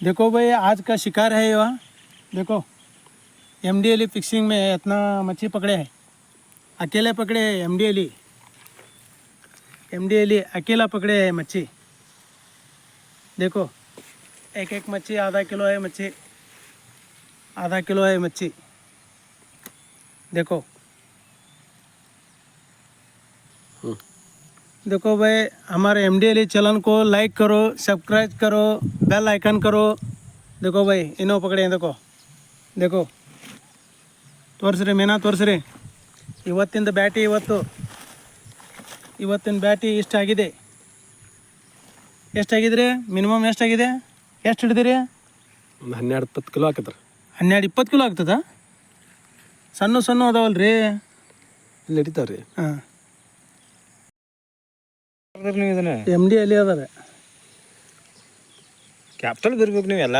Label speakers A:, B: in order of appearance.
A: देखो भाई आज का शिकार है ये। देखो एमडीएली फिक्सिंग में इतना मच्छी पकड़े हैं, अकेले पकड़े हैं। एमडीएली अकेला पकड़े है मच्छी। देखो एक एक मच्छी आधा किलो है मच्छी, आधा किलो है मच्छी। देखो देखो भाई हमारे एमडीएली चैनल को लाइक करो, सब्सक्राइब करो, बेल आइकन करो। देखो भाई ಇನ್ನೂ ಪಕಡೆ देखो देखो ತೋರಿಸ್ರಿ ಮೀನಾ ತೋರಿಸ್ರಿ. ಇವತ್ತಿಂದ ಬ್ಯಾಟಿ ಇವತ್ತಿನ ಬ್ಯಾಟಿ ಇಷ್ಟಾಗಿದೆ. ಎಷ್ಟಾಗಿದ್ರಿ ಮಿನಿಮಮ್ ಎಷ್ಟಾಗಿದೆ? ಎಷ್ಟು ಹಿಡಿದಿರಿ?
B: ಒಂದು 12-20 ಕಿಲೋ ಹಾಕತ್ರಿ.
A: 12-20 ಕಿಲೋ ಆಗ್ತದ? ಸಣ್ಣ ಸಣ್ಣ ಅದಾವಲ್ರಿ.
B: ಇಲ್ಲಿ ಹಿಡಿತಾವ್ರಿ.
A: ಹಾಂ
C: ನೀವು ಇದನ್ನ
A: ಎಮ್ ಡಿ ಅಲ್ಲಿ ಅದಾವೆ.
C: ಕ್ಯಾಪಿಟಲ್ ಬರ್ಬೇಕು ನೀವೆಲ್ಲ.